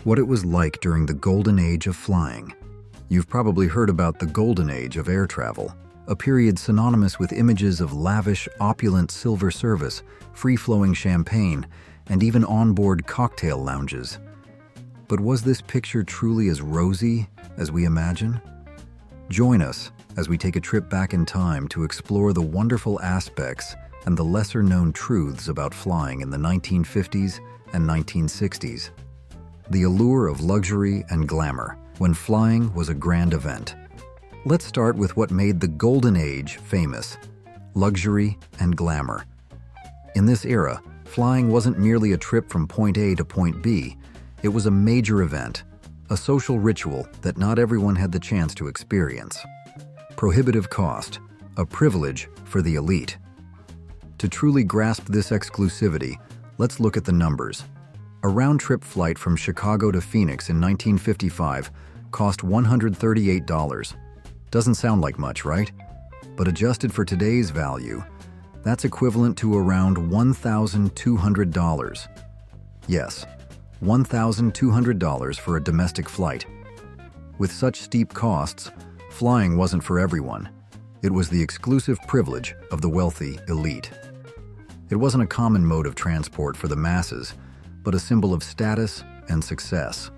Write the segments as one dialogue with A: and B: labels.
A: what it was like during the golden age of flying. You've probably heard about the golden age of air travel, a period synonymous with images of lavish, opulent silver service, free-flowing champagne, and even onboard cocktail lounges. But was this picture truly as rosy as we imagine? Join us as we take a trip back in time to explore the wonderful aspects and the lesser-known truths about flying in the 1950s and 1960s. The allure of luxury and glamour, when flying was a grand event. Let's start with what made the golden age famous: luxury and glamour. In this era, flying wasn't merely a trip from point A to point B. It was a major event, a social ritual that not everyone had the chance to experience. Prohibitive cost, a privilege for the elite. To truly grasp this exclusivity, let's look at the numbers. A round-trip flight from Chicago to Phoenix in 1955 cost $138. Doesn't sound like much, right? But adjusted for today's value, that's equivalent to around $1,200. Yes, $1,200 for a domestic flight. With such steep costs, flying wasn't for everyone. It was the exclusive privilege of the wealthy elite. It wasn't a common mode of transport for the masses, but a symbol of status and success.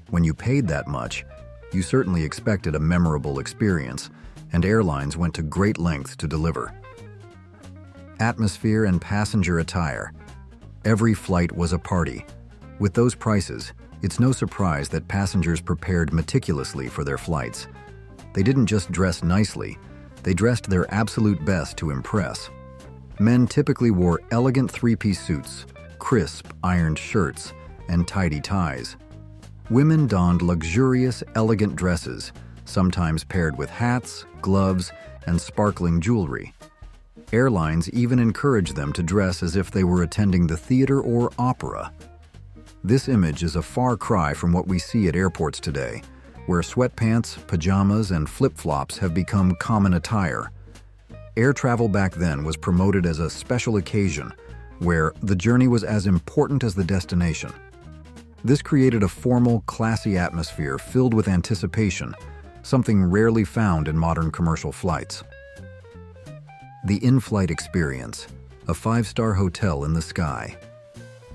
A: When you paid that much, you certainly expected a memorable experience, and airlines went to great lengths to deliver. Atmosphere and passenger attire. Every flight was a party. With those prices, it's no surprise that passengers prepared meticulously for their flights. They didn't just dress nicely, they dressed their absolute best to impress. Men typically wore elegant three-piece suits, crisp, ironed shirts, and tidy ties. Women donned luxurious, elegant dresses, sometimes paired with hats, gloves, and sparkling jewelry. Airlines even encouraged them to dress as if they were attending the theater or opera. This image is a far cry from what we see at airports today, where sweatpants, pajamas, and flip-flops have become common attire. Air travel back then was promoted as a special occasion, where the journey was as important as the destination. This created a formal, classy atmosphere filled with anticipation, something rarely found in modern commercial flights. The in-flight experience, a five-star hotel in the sky.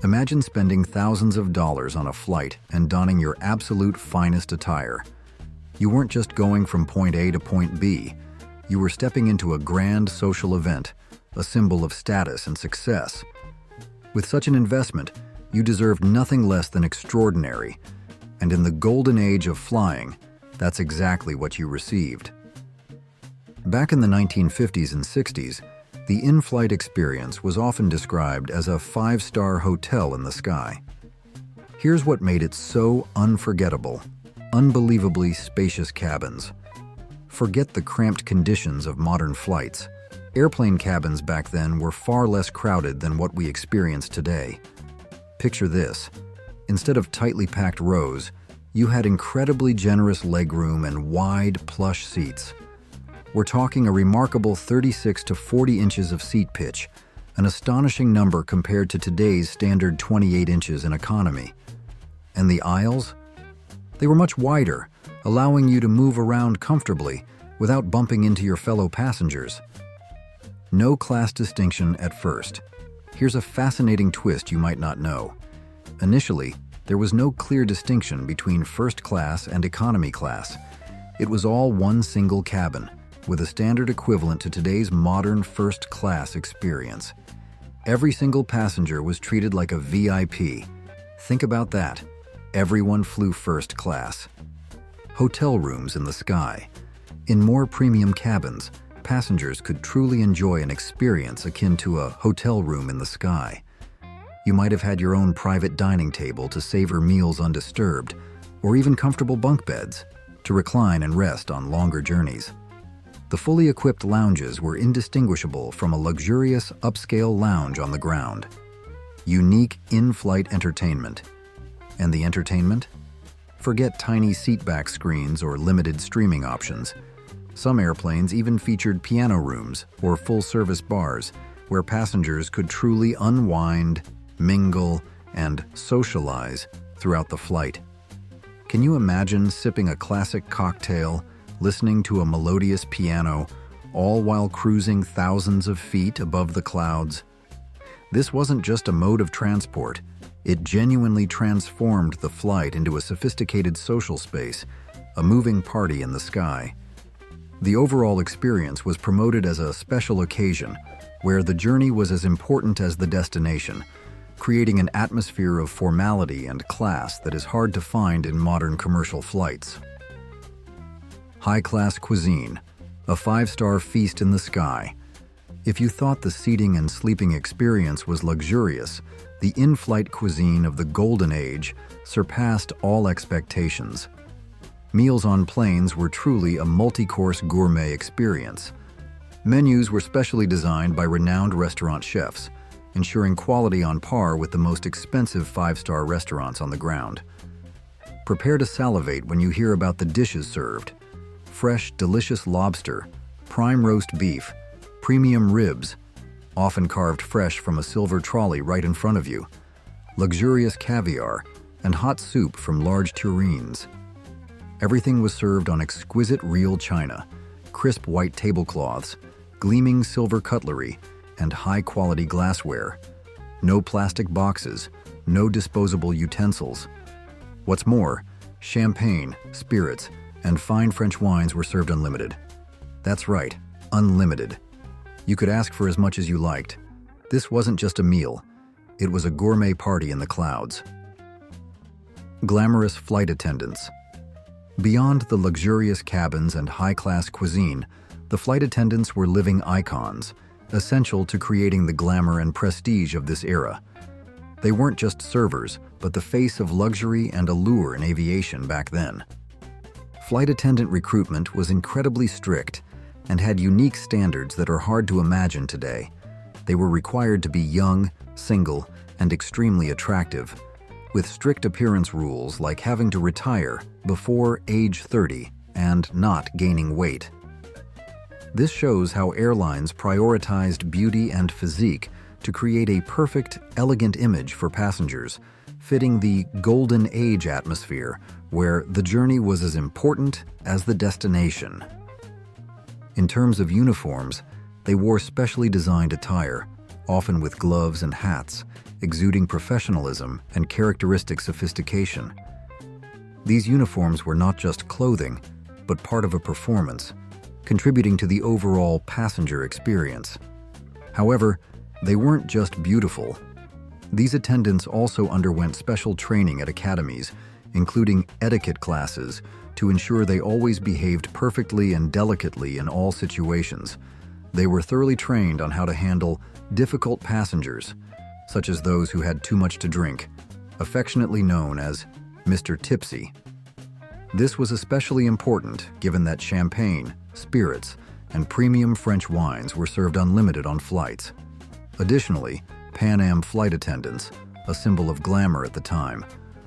A: Imagine spending thousands of dollars on a flight and donning your absolute finest attire. You weren't just going from point A to point B. You were stepping into a grand social event, a symbol of status and success. With such an investment, you deserved nothing less than extraordinary, and in the golden age of flying, that's exactly what you received. Back in the 1950s and 60s, the in-flight experience was often described as a five-star hotel in the sky. Here's what made it so unforgettable: unbelievably spacious cabins. Forget the cramped conditions of modern flights. Airplane cabins back then were far less crowded than what we experience today. Picture this. Instead of tightly packed rows, you had incredibly generous legroom and wide, plush seats. We're talking a remarkable 36 to 40 inches of seat pitch, an astonishing number compared to today's standard 28 inches in economy. And the aisles? They were much wider, allowing you to move around comfortably without bumping into your fellow passengers. No class distinction at first. Here's a fascinating twist you might not know. Initially, there was no clear distinction between first class and economy class. It was all one single cabin, with a standard equivalent to today's modern first class experience. Every single passenger was treated like a VIP. Think about that. Everyone flew first class. Hotel rooms in the sky. In more premium cabins, passengers could truly enjoy an experience akin to a hotel room in the sky. You might have had your own private dining table to savor meals undisturbed, or even comfortable bunk beds to recline and rest on longer journeys. The fully equipped lounges were indistinguishable from a luxurious upscale lounge on the ground. Unique in-flight entertainment. And the entertainment? Forget tiny seatback screens or limited streaming options. Some airplanes even featured piano rooms or full-service bars where passengers could truly unwind, mingle, and socialize throughout the flight. Can you imagine sipping a classic cocktail, listening to a melodious piano, all while cruising thousands of feet above the clouds? This wasn't just a mode of transport. It genuinely transformed the flight into a sophisticated social space, a moving party in the sky. The overall experience was promoted as a special occasion, where the journey was as important as the destination, creating an atmosphere of formality and class that is hard to find in modern commercial flights. High-class cuisine, a five-star feast in the sky. If you thought the seating and sleeping experience was luxurious, the in-flight cuisine of the Golden Age surpassed all expectations. Meals on planes were truly a multi-course gourmet experience. Menus were specially designed by renowned restaurant chefs, ensuring quality on par with the most expensive five-star restaurants on the ground. Prepare to salivate when you hear about the dishes served. Fresh, delicious lobster, prime roast beef, premium ribs, often carved fresh from a silver trolley right in front of you, luxurious caviar, and hot soup from large tureens. Everything was served on exquisite real china, crisp white tablecloths, gleaming silver cutlery, and high-quality glassware. No plastic boxes, no disposable utensils. What's more, champagne, spirits, and fine French wines were served unlimited. That's right, unlimited. You could ask for as much as you liked. This wasn't just a meal, it was a gourmet party in the clouds. Glamorous flight attendants. Beyond the luxurious cabins and high-class cuisine, the flight attendants were living icons, essential to creating the glamour and prestige of this era. They weren't just servers, but the face of luxury and allure in aviation back then. Flight attendant recruitment was incredibly strict and had unique standards that are hard to imagine today. They were required to be young, single, and extremely attractive, with strict appearance rules like having to retire before age 30 and not gaining weight. This shows how airlines prioritized beauty and physique to create a perfect, elegant image for passengers, fitting the Golden Age atmosphere where the journey was as important as the destination. In terms of uniforms, they wore specially designed attire, often with gloves and hats, exuding professionalism and characteristic sophistication. These uniforms were not just clothing, but part of a performance, contributing to the overall passenger experience. However, they weren't just beautiful. These attendants also underwent special training at academies, including etiquette classes, to ensure they always behaved perfectly and delicately in all situations. They were thoroughly trained on how to handle difficult passengers, such as those who had too much to drink, affectionately known as Mr. Tipsy. This was especially important given that champagne, spirits, and premium French wines were served unlimited on flights. Additionally, Pan Am flight attendants, a symbol of glamour at the time,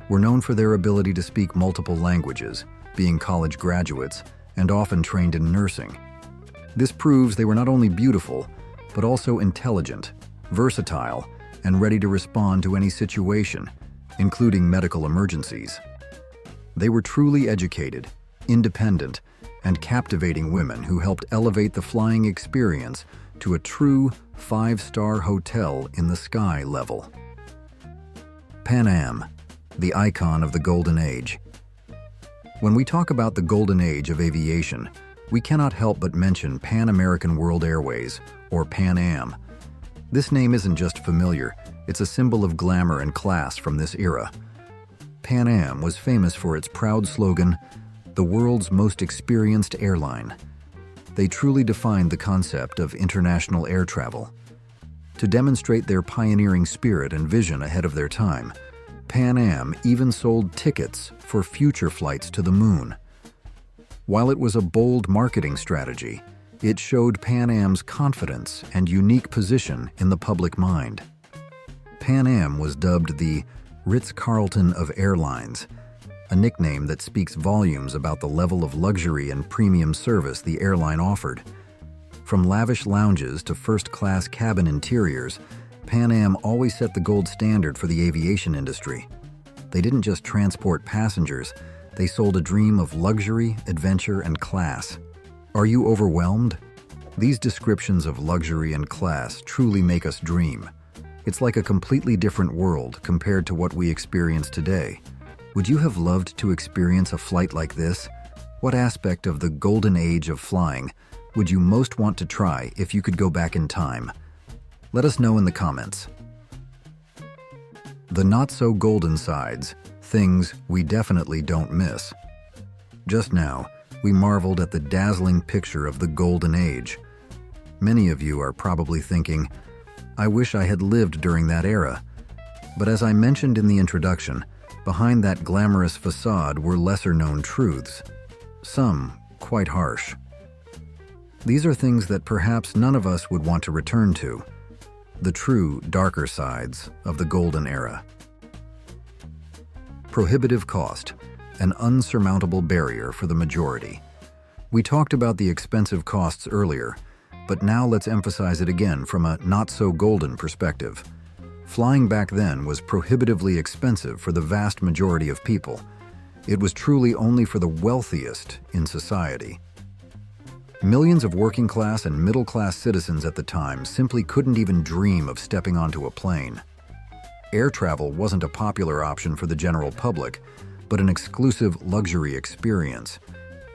A: were known for their ability to speak multiple languages, being college graduates, and often trained in nursing. This proves they were not only beautiful, but also intelligent, versatile, and ready to respond to any situation, including medical emergencies. They were truly educated, independent, and captivating women who helped elevate the flying experience to a true five-star hotel in the sky level. Pan Am, the icon of the Golden Age. When we talk about the Golden Age of aviation, we cannot help but mention Pan American World Airways, or Pan Am. This name isn't just familiar, it's a symbol of glamour and class from this era. Pan Am was famous for its proud slogan, "The world's most experienced airline." They truly defined the concept of international air travel. To demonstrate their pioneering spirit and vision ahead of their time, Pan Am even sold tickets for future flights to the moon. While it was a bold marketing strategy, it showed Pan Am's confidence and unique position in the public mind. Pan Am was dubbed the Ritz-Carlton of airlines, a nickname that speaks volumes about the level of luxury and premium service the airline offered. From lavish lounges to first-class cabin interiors, Pan Am always set the gold standard for the aviation industry. They didn't just transport passengers, they sold a dream of luxury, adventure, and class. Are you overwhelmed? These descriptions of luxury and class truly make us dream. It's like a completely different world compared to what we experience today. Would you have loved to experience a flight like this? What aspect of the golden age of flying would you most want to try if you could go back in time? Let us know in the comments. The not-so-golden sides, things we definitely don't miss. Just now, we marveled at the dazzling picture of the golden age. Many of you are probably thinking, I wish I had lived during that era. But as I mentioned in the introduction, behind that glamorous facade were lesser-known truths. Some quite harsh. These are things that perhaps none of us would want to return to. The true, darker sides of the golden era. Prohibitive cost, an unsurmountable barrier for the majority. We talked about the expensive costs earlier, but now let's emphasize it again from a not-so-golden perspective. Flying back then was prohibitively expensive for the vast majority of people. It was truly only for the wealthiest in society. Millions of working-class and middle-class citizens at the time simply couldn't even dream of stepping onto a plane. Air travel wasn't a popular option for the general public, but an exclusive luxury experience.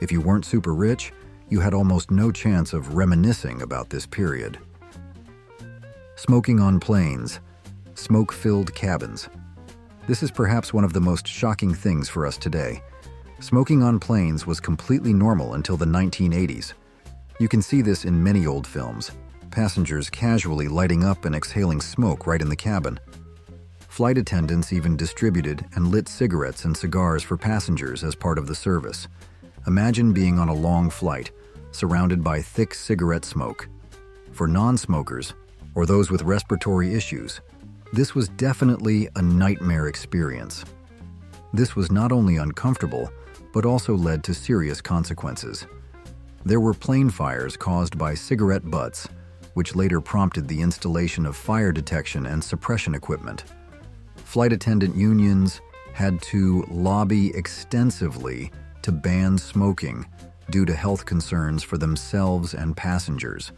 A: If you weren't super rich, you had almost no chance of reminiscing about this period. Smoking on planes, smoke-filled cabins. This is perhaps one of the most shocking things for us today. Smoking on planes was completely normal until the 1980s. You can see this in many old films, passengers casually lighting up and exhaling smoke right in the cabin. Flight attendants even distributed and lit cigarettes and cigars for passengers as part of the service. Imagine being on a long flight, surrounded by thick cigarette smoke. For non-smokers, or those with respiratory issues, this was definitely a nightmare experience. This was not only uncomfortable, but also led to serious consequences. There were plane fires caused by cigarette butts, which later prompted the installation of fire detection and suppression equipment. Flight attendant unions had to lobby extensively to ban smoking due to health concerns for themselves and passengers.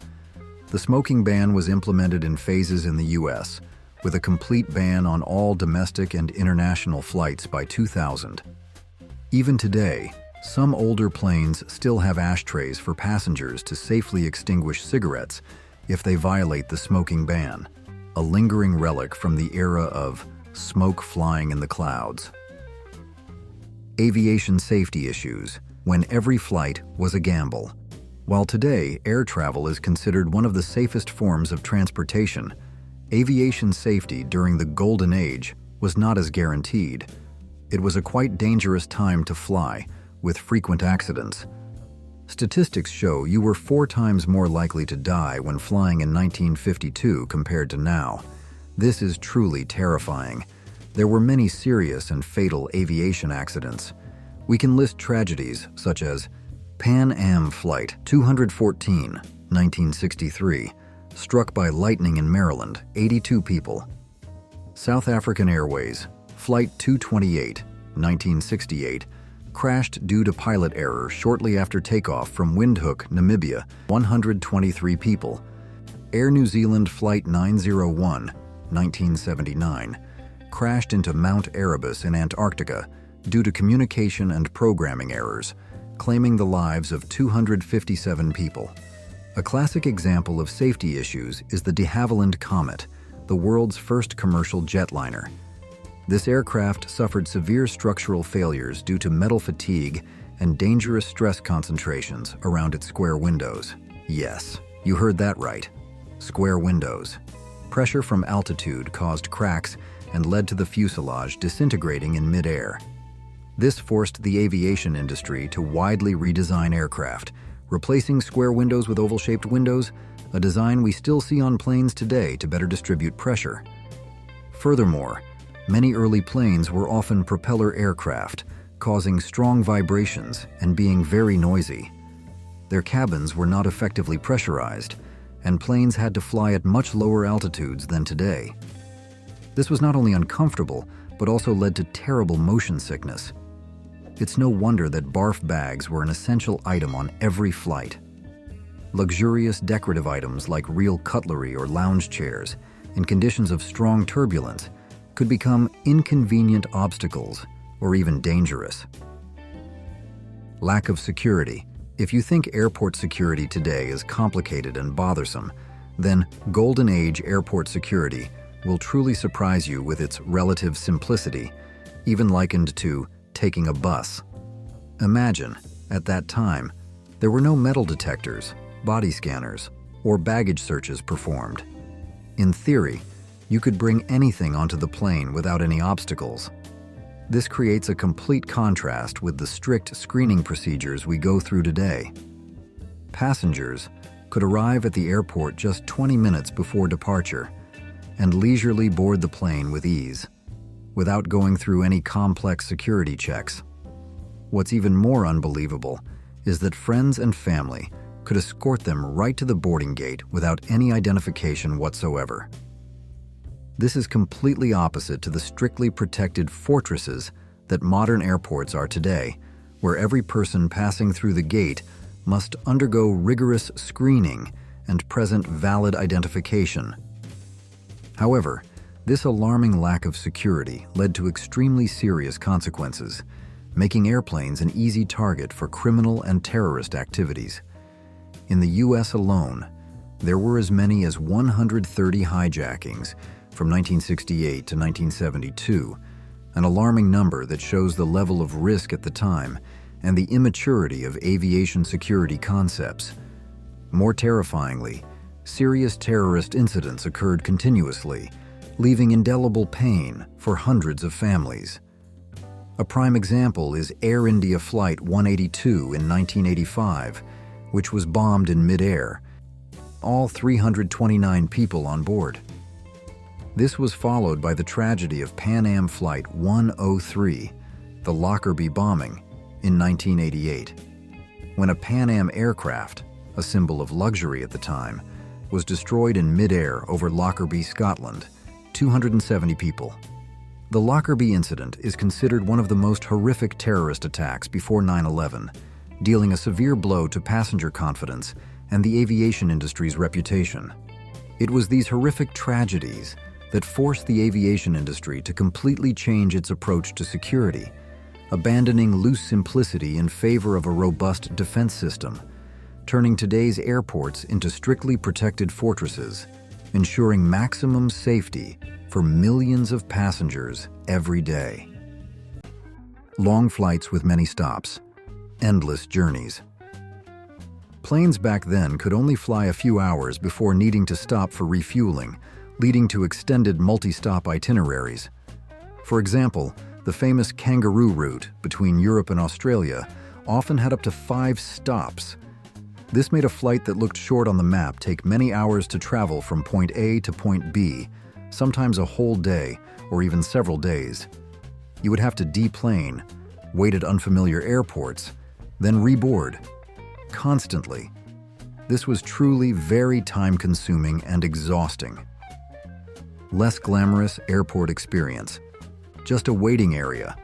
A: The smoking ban was implemented in phases in the US, with a complete ban on all domestic and international flights by 2000. Even today, some older planes still have ashtrays for passengers to safely extinguish cigarettes if they violate the smoking ban, a lingering relic from the era of smoke flying in the clouds. Aviation safety issues, when every flight was a gamble. While today air travel is considered one of the safest forms of transportation, aviation safety during the golden age was not as guaranteed. It was a quite dangerous time to fly, with frequent accidents. Statistics show you were 4 times more likely to die when flying in 1952 compared to now. This is truly terrifying. There were many serious and fatal aviation accidents. We can list tragedies such as Pan Am Flight 214, 1963, struck by lightning in Maryland, 82 people. South African Airways Flight 228, 1968, crashed due to pilot error shortly after takeoff from Windhoek, Namibia, 123 people. Air New Zealand Flight 901, 1979, crashed into Mount Erebus in Antarctica due to communication and programming errors, claiming the lives of 257 people. A classic example of safety issues is the de Havilland Comet, the world's first commercial jetliner. This aircraft suffered severe structural failures due to metal fatigue and dangerous stress concentrations around its square windows. Yes, you heard that right. Square windows. Pressure from altitude caused cracks and led to the fuselage disintegrating in midair. This forced the aviation industry to widely redesign aircraft, replacing square windows with oval-shaped windows, a design we still see on planes today to better distribute pressure. Furthermore, many early planes were often propeller aircraft, causing strong vibrations and being very noisy. Their cabins were not effectively pressurized, and planes had to fly at much lower altitudes than today. This was not only uncomfortable, but also led to terrible motion sickness. It's no wonder that barf bags were an essential item on every flight. Luxurious decorative items like real cutlery or lounge chairs, in conditions of strong turbulence, could become inconvenient obstacles or even dangerous. Lack of security. If you think airport security today is complicated and bothersome, then Golden Age airport security will truly surprise you with its relative simplicity, even likened to taking a bus. Imagine, at that time, there were no metal detectors, body scanners, or baggage searches performed. In theory, you could bring anything onto the plane without any obstacles. This creates a complete contrast with the strict screening procedures we go through today. Passengers could arrive at the airport just 20 minutes before departure and leisurely board the plane with ease, without going through any complex security checks. What's even more unbelievable is that friends and family could escort them right to the boarding gate without any identification whatsoever. This is completely opposite to the strictly protected fortresses that modern airports are today, where every person passing through the gate must undergo rigorous screening and present valid identification. However, this alarming lack of security led to extremely serious consequences, making airplanes an easy target for criminal and terrorist activities. In the US alone, there were as many as 130 hijackings from 1968 to 1972, an alarming number that shows the level of risk at the time and the immaturity of aviation security concepts. More terrifyingly, serious terrorist incidents occurred continuously, leaving indelible pain for hundreds of families. A prime example is Air India Flight 182 in 1985, which was bombed in midair, all 329 people on board. This was followed by the tragedy of Pan Am Flight 103, the Lockerbie bombing, in 1988, when a Pan Am aircraft, a symbol of luxury at the time, was destroyed in midair over Lockerbie, Scotland, 270 people. The Lockerbie incident is considered one of the most horrific terrorist attacks before 9/11, dealing a severe blow to passenger confidence and the aviation industry's reputation. It was these horrific tragedies that forced the aviation industry to completely change its approach to security, abandoning loose simplicity in favor of a robust defense system, turning today's airports into strictly protected fortresses, ensuring maximum safety for millions of passengers every day. Long flights with many stops, endless journeys. Planes back then could only fly a few hours before needing to stop for refueling, leading to extended multi-stop itineraries. For example, the famous kangaroo route between Europe and Australia often had up to 5 stops. This made a flight that looked short on the map take many hours to travel from point A to point B, sometimes a whole day or even several days. You would have to deplane, wait at unfamiliar airports, then reboard, constantly. This was truly very time-consuming and exhausting. Less glamorous airport experience. Just a waiting area.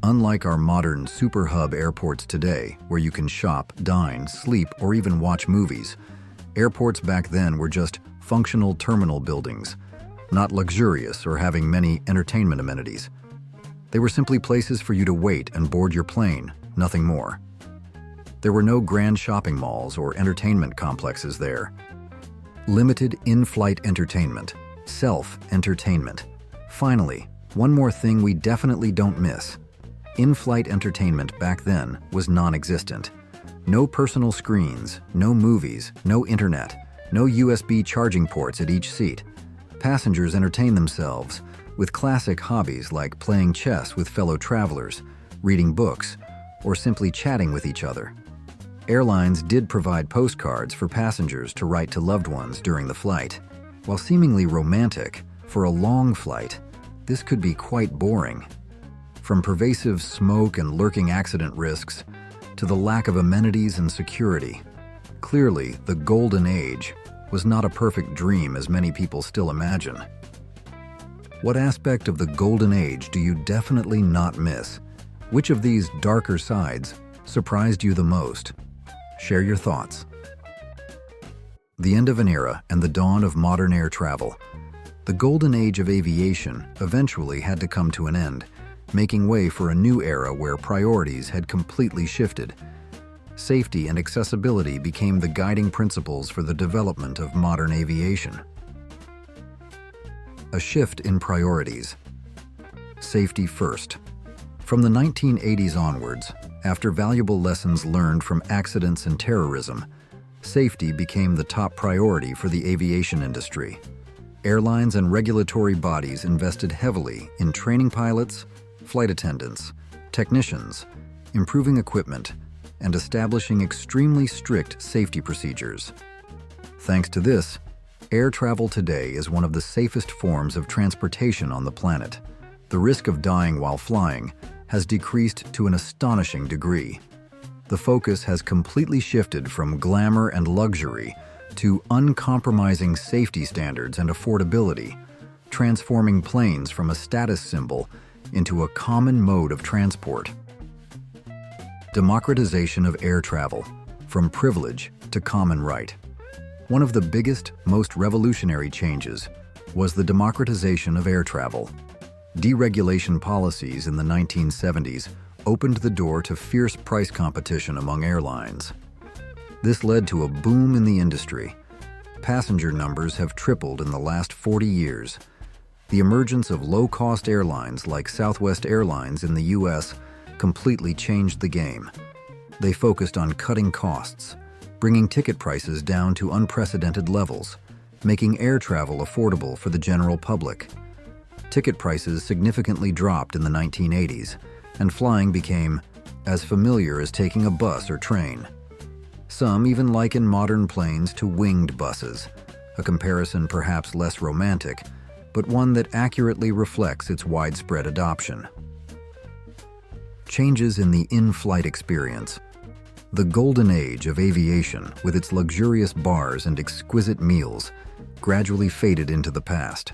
A: Unlike our modern super hub airports today, where you can shop, dine, sleep, or even watch movies, airports back then were just functional terminal buildings, not luxurious or having many entertainment amenities. They were simply places for you to wait and board your plane, nothing more. There were no grand shopping malls or entertainment complexes there. Limited in-flight entertainment, self-entertainment. Finally, one more thing we definitely don't miss. In-flight entertainment back then was non-existent. No personal screens, no movies, no internet, no USB charging ports at each seat. Passengers entertain themselves with classic hobbies like playing chess with fellow travelers, reading books, or simply chatting with each other. Airlines did provide postcards for passengers to write to loved ones during the flight. While seemingly romantic, for a long flight, this could be quite boring. From pervasive smoke and lurking accident risks to the lack of amenities and security, clearly the Golden Age was not a perfect dream as many people still imagine. What aspect of the golden age do you definitely not miss? Which of these darker sides surprised you the most? Share your thoughts. The end of an era and the dawn of modern air travel. The golden age of aviation eventually had to come to an end, making way for a new era where priorities had completely shifted. Safety and accessibility became the guiding principles for the development of modern aviation. A shift in priorities. Safety first. From the 1980s onwards, after valuable lessons learned from accidents and terrorism, safety became the top priority for the aviation industry. Airlines and regulatory bodies invested heavily in training pilots, flight attendants, technicians, improving equipment, and establishing extremely strict safety procedures. Thanks to this, air travel today is one of the safest forms of transportation on the planet. The risk of dying while flying has decreased to an astonishing degree. The focus has completely shifted from glamour and luxury to uncompromising safety standards and affordability, transforming planes from a status symbol into a common mode of transport. Democratization of air travel, from privilege to common right. One of the biggest, most revolutionary changes was the democratization of air travel. Deregulation policies in the 1970s opened the door to fierce price competition among airlines. This led to a boom in the industry. Passenger numbers have tripled in the last 40 years. The emergence of low-cost airlines like Southwest Airlines in the U.S. completely changed the game. They focused on cutting costs, bringing ticket prices down to unprecedented levels, making air travel affordable for the general public. Ticket prices significantly dropped in the 1980s, and flying became as familiar as taking a bus or train. Some even liken modern planes to winged buses, a comparison perhaps less romantic, but one that accurately reflects its widespread adoption. Changes in the in-flight experience. The golden age of aviation, with its luxurious bars and exquisite meals, gradually faded into the past.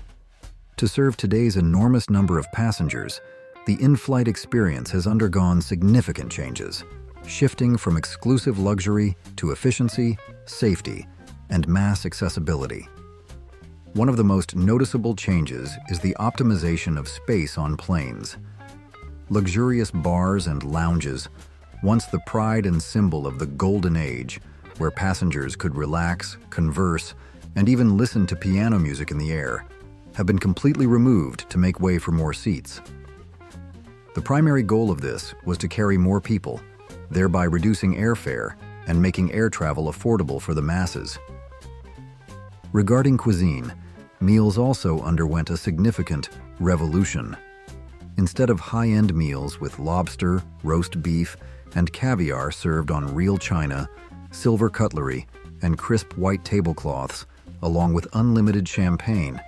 A: To serve today's enormous number of passengers, the in-flight experience has undergone significant changes, shifting from exclusive luxury to efficiency, safety, and mass accessibility. One of the most noticeable changes is the optimization of space on planes. Luxurious bars and lounges, once the pride and symbol of the golden age, where passengers could relax, converse, and even listen to piano music in the air, have been completely removed to make way for more seats. The primary goal of this was to carry more people, thereby reducing airfare and making air travel affordable for the masses. Regarding cuisine, meals also underwent a significant revolution. Instead of high-end meals with lobster, roast beef, and caviar served on real china, silver cutlery, and crisp white tablecloths, along with unlimited champagne,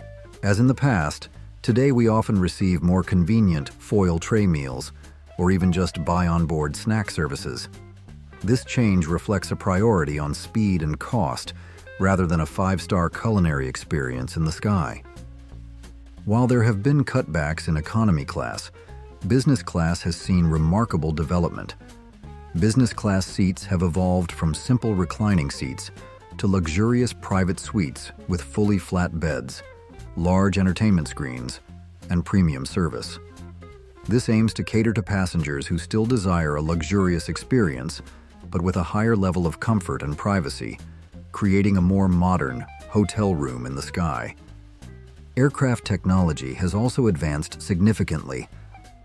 A: as in the past, today we often receive more convenient foil tray meals, or even just buy on-board snack services. This change reflects a priority on speed and cost, rather than a five-star culinary experience in the sky. While there have been cutbacks in economy class, business class has seen remarkable development. Business class seats have evolved from simple reclining seats to luxurious private suites with fully flat beds, large entertainment screens, and premium service. This aims to cater to passengers who still desire a luxurious experience, but with a higher level of comfort and privacy, creating a more modern hotel room in the sky. Aircraft technology has also advanced significantly.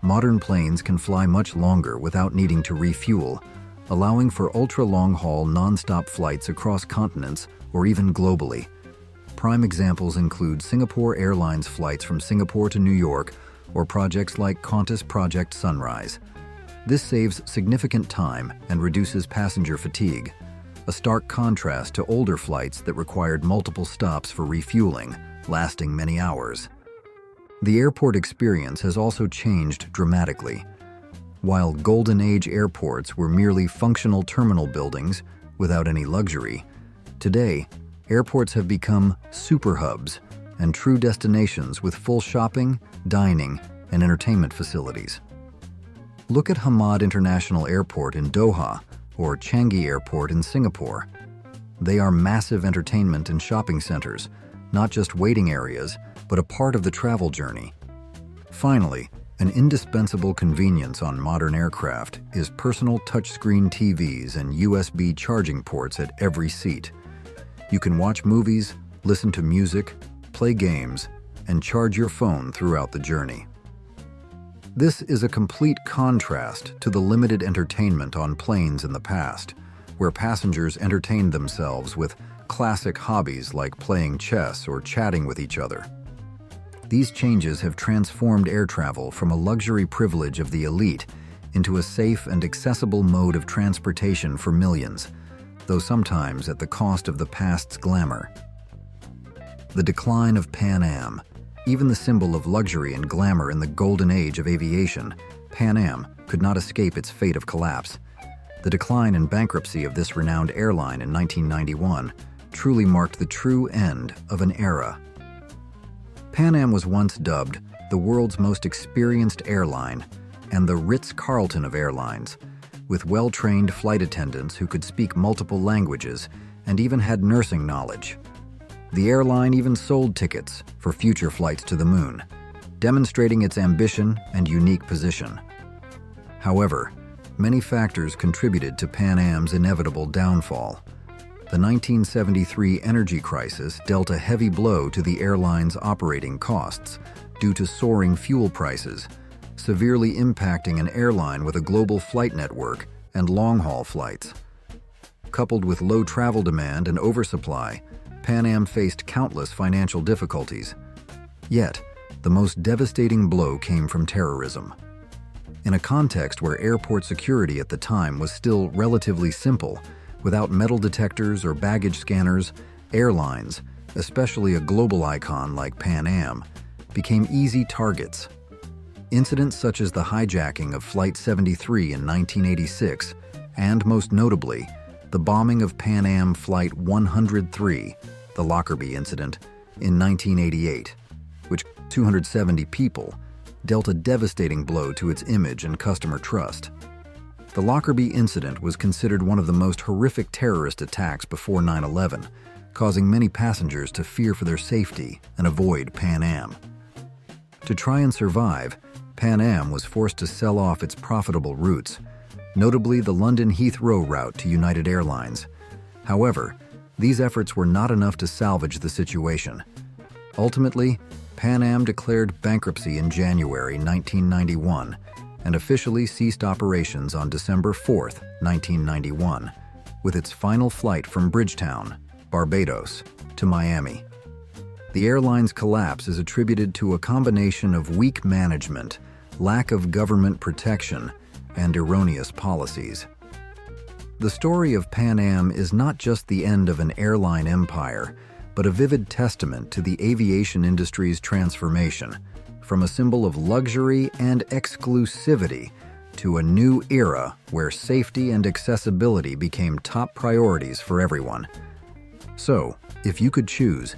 A: Modern planes can fly much longer without needing to refuel, allowing for ultra-long-haul non-stop flights across continents or even globally. Prime examples include Singapore Airlines flights from Singapore to New York, or projects like Qantas Project Sunrise. This saves significant time and reduces passenger fatigue, a stark contrast to older flights that required multiple stops for refueling, lasting many hours. The airport experience has also changed dramatically. While Golden Age airports were merely functional terminal buildings without any luxury, today, airports have become super hubs and true destinations with full shopping, dining, and entertainment facilities. Look at Hamad International Airport in Doha or Changi Airport in Singapore. They are massive entertainment and shopping centers, not just waiting areas, but a part of the travel journey. Finally, an indispensable convenience on modern aircraft is personal touchscreen TVs and USB charging ports at every seat. You can watch movies, listen to music, play games, and charge your phone throughout the journey. This is a complete contrast to the limited entertainment on planes in the past, where passengers entertained themselves with classic hobbies like playing chess or chatting with each other. These changes have transformed air travel from a luxury privilege of the elite into a safe and accessible mode of transportation for millions, though sometimes at the cost of the past's glamour. The decline of Pan Am, even the symbol of luxury and glamour in the golden age of aviation, Pan Am could not escape its fate of collapse. The decline and bankruptcy of this renowned airline in 1991 truly marked the true end of an era. Pan Am was once dubbed the world's most experienced airline and the Ritz-Carlton of airlines, with well-trained flight attendants who could speak multiple languages and even had nursing knowledge. The airline even sold tickets for future flights to the moon, demonstrating its ambition and unique position. However, many factors contributed to Pan Am's inevitable downfall. The 1973 energy crisis dealt a heavy blow to the airline's operating costs due to soaring fuel prices, severely impacting an airline with a global flight network and long-haul flights. Coupled with low travel demand and oversupply, Pan Am faced countless financial difficulties. Yet, the most devastating blow came from terrorism. In a context where airport security at the time was still relatively simple, without metal detectors or baggage scanners, airlines, especially a global icon like Pan Am, became easy targets. Incidents such as the hijacking of Flight 73 in 1986, and most notably, the bombing of Pan Am Flight 103, the Lockerbie incident, in 1988, which 270 people, dealt a devastating blow to its image and customer trust. The Lockerbie incident was considered one of the most horrific terrorist attacks before 9/11, causing many passengers to fear for their safety and avoid Pan Am. To try and survive, Pan Am was forced to sell off its profitable routes, notably the London Heathrow route to United Airlines. However, these efforts were not enough to salvage the situation. Ultimately, Pan Am declared bankruptcy in January 1991 and officially ceased operations on December 4, 1991, with its final flight from Bridgetown, Barbados, to Miami. The airline's collapse is attributed to a combination of weak management, lack of government protection, and erroneous policies. The story of Pan Am is not just the end of an airline empire, but a vivid testament to the aviation industry's transformation, from a symbol of luxury and exclusivity to a new era where safety and accessibility became top priorities for everyone. So, if you could choose,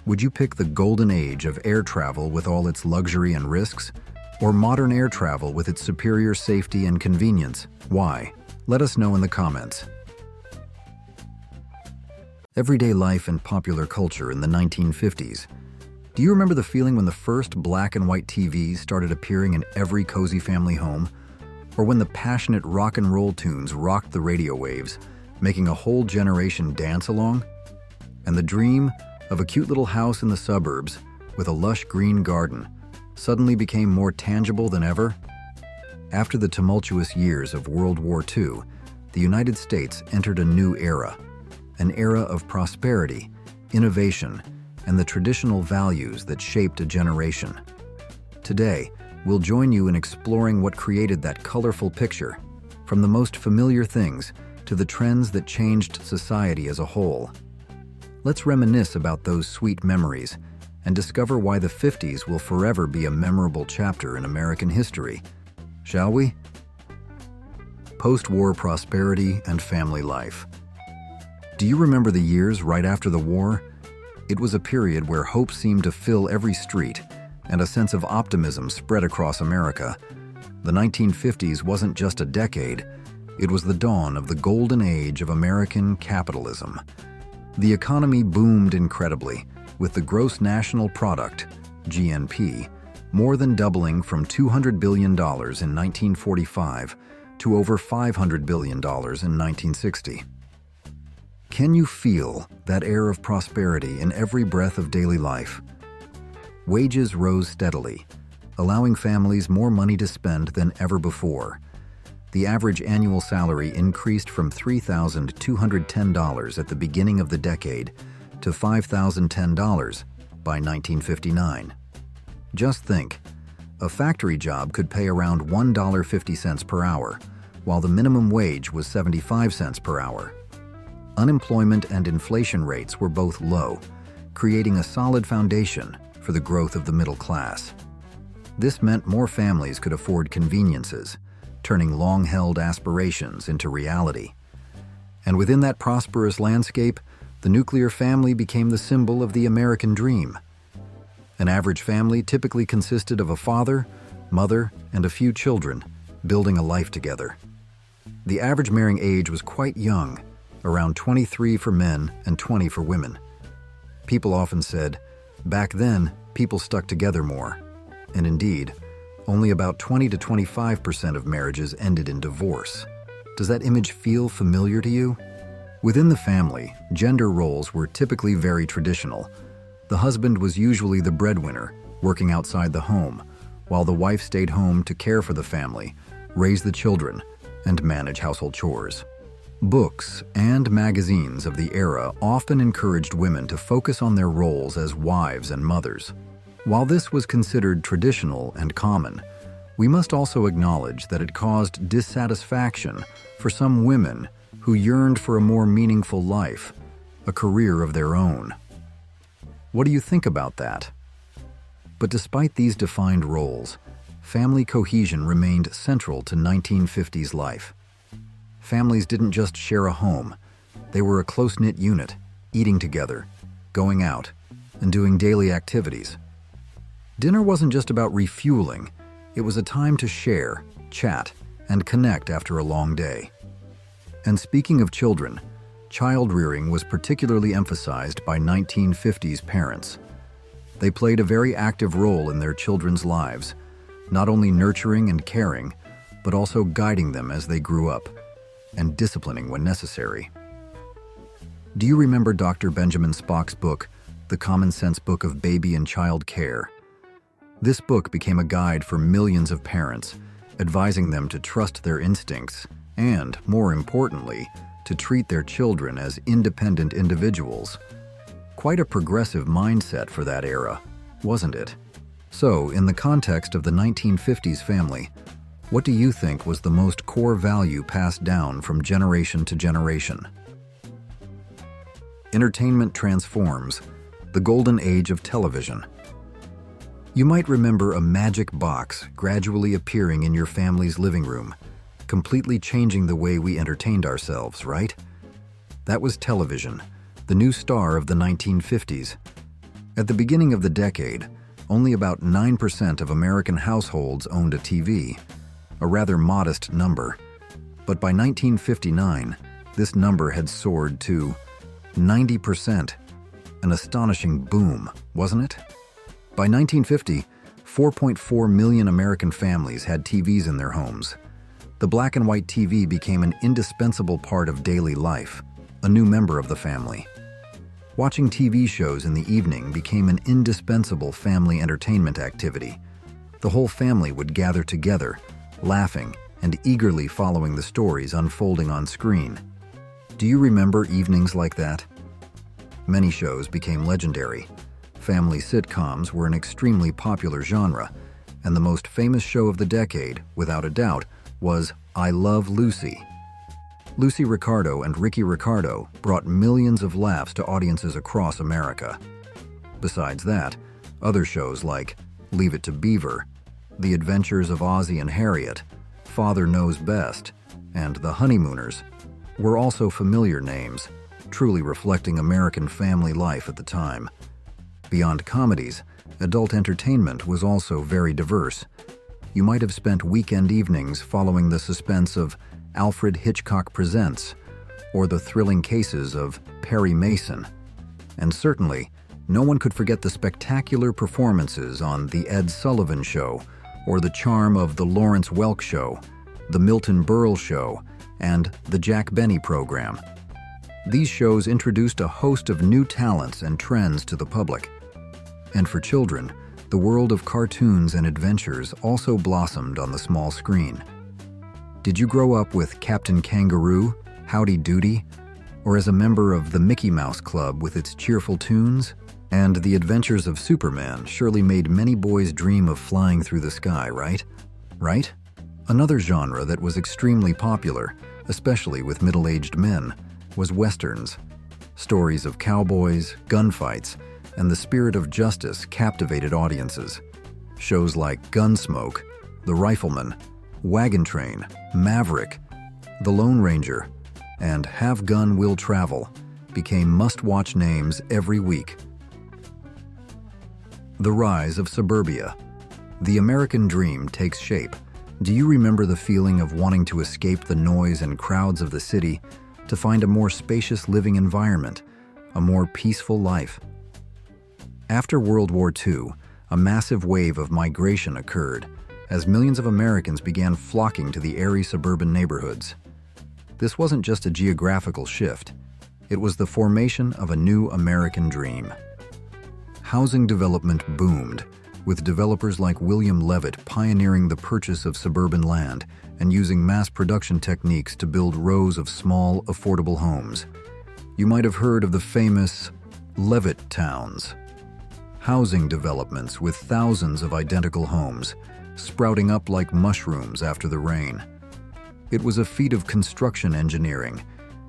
A: would you pick the golden age of air travel with all its luxury and risks, or modern air travel with its superior safety and convenience? Why? Let us know in the comments. Everyday life and popular culture in the 1950s. Do you remember the feeling when the first black and white TVs started appearing in every cozy family home? Or when the passionate rock and roll tunes rocked the radio waves, making a whole generation dance along? And the dream of a cute little house in the suburbs with a lush green garden suddenly became more tangible than ever? After the tumultuous years of World War II, the United States entered a new era, an era of prosperity, innovation, and the traditional values that shaped a generation. Today, we'll join you in exploring what created that colorful picture, from the most familiar things to the trends that changed society as a whole. Let's reminisce about those sweet memories and discover why the 50s will forever be a memorable chapter in American history. Shall we? Post-war prosperity and family life. Do you remember the years right after the war? It was a period where hope seemed to fill every street and a sense of optimism spread across America. The 1950s wasn't just a decade, it was the dawn of the golden age of American capitalism. The economy boomed incredibly, with the gross national product, GNP, more than doubling from $200 billion in 1945 to over $500 billion in 1960. Can you feel that air of prosperity in every breath of daily life? Wages rose steadily, allowing families more money to spend than ever before. The average annual salary increased from $3,210 at the beginning of the decade to $5,010 by 1959. Just think, a factory job could pay around $1.50 per hour, while the minimum wage was 75 cents per hour. Unemployment and inflation rates were both low, creating a solid foundation for the growth of the middle class. This meant more families could afford conveniences, turning long-held aspirations into reality. And within that prosperous landscape, the nuclear family became the symbol of the American dream. An average family typically consisted of a father, mother, and a few children, building a life together. The average marrying age was quite young, around 23 for men and 20 for women. People often said, back then, people stuck together more. And indeed, only about 20 to 25% of marriages ended in divorce. Does that image feel familiar to you? Within the family, gender roles were typically very traditional. The husband was usually the breadwinner, working outside the home, while the wife stayed home to care for the family, raise the children, and manage household chores. Books and magazines of the era often encouraged women to focus on their roles as wives and mothers. While this was considered traditional and common, we must also acknowledge that it caused dissatisfaction for some women who yearned for a more meaningful life, a career of their own. What do you think about that? But despite these defined roles, family cohesion remained central to 1950s life. Families didn't just share a home, they were a close-knit unit, eating together, going out, and doing daily activities. Dinner wasn't just about refueling, it was a time to share, chat, and connect after a long day. And speaking of children, child rearing was particularly emphasized by 1950s parents. They played a very active role in their children's lives, not only nurturing and caring, but also guiding them as they grew up, and disciplining when necessary. Do you remember Dr. Benjamin Spock's book, The Common Sense Book of Baby and Child Care? This book became a guide for millions of parents, advising them to trust their instincts and, more importantly, to treat their children as independent individuals. Quite a progressive mindset for that era, wasn't it? So, in the context of the 1950s family, what do you think was the most core value passed down from generation to generation? Entertainment transforms, the golden age of television. You might remember a magic box gradually appearing in your family's living room, completely changing the way we entertained ourselves, right? That was television, the new star of the 1950s. At the beginning of the decade, only about 9% of American households owned a TV, a rather modest number. But by 1959, this number had soared to 90%, an astonishing boom, wasn't it? By 1950, 4.4 million American families had TVs in their homes. The black and white TV became an indispensable part of daily life, a new member of the family. Watching TV shows in the evening became an indispensable family entertainment activity. The whole family would gather together, laughing and eagerly following the stories unfolding on screen. Do you remember evenings like that? Many shows became legendary. Family sitcoms were an extremely popular genre, and the most famous show of the decade, without a doubt, was I Love Lucy. Lucy Ricardo and Ricky Ricardo brought millions of laughs to audiences across America. Besides that, other shows like Leave It to Beaver, The Adventures of Ozzie and Harriet, Father Knows Best, and The Honeymooners were also familiar names, truly reflecting American family life at the time. Beyond comedies, adult entertainment was also very diverse. You might have spent weekend evenings following the suspense of Alfred Hitchcock Presents or the thrilling cases of Perry Mason. And certainly, no one could forget the spectacular performances on The Ed Sullivan Show or the charm of The Lawrence Welk Show, The Milton Berle Show, and The Jack Benny Program. These shows introduced a host of new talents and trends to the public. And for children, the world of cartoons and adventures also blossomed on the small screen. Did you grow up with Captain Kangaroo, Howdy Doody, or as a member of the Mickey Mouse Club with its cheerful tunes? And The Adventures of Superman surely made many boys dream of flying through the sky, right? Right? Another genre that was extremely popular, especially with middle-aged men, was westerns. Stories of cowboys, gunfights, and the spirit of justice captivated audiences. Shows like Gunsmoke, The Rifleman, Wagon Train, Maverick, The Lone Ranger, and Have Gun Will Travel became must-watch names every week. The rise of suburbia. The American dream takes shape. Do you remember the feeling of wanting to escape the noise and crowds of the city to find a more spacious living environment, a more peaceful life? After World War II, a massive wave of migration occurred as millions of Americans began flocking to the airy suburban neighborhoods. This wasn't just a geographical shift, it was the formation of a new American dream. Housing development boomed, with developers like William Levitt pioneering the purchase of suburban land and using mass production techniques to build rows of small, affordable homes. You might have heard of the famous Levitt towns. Housing developments with thousands of identical homes, sprouting up like mushrooms after the rain. It was a feat of construction engineering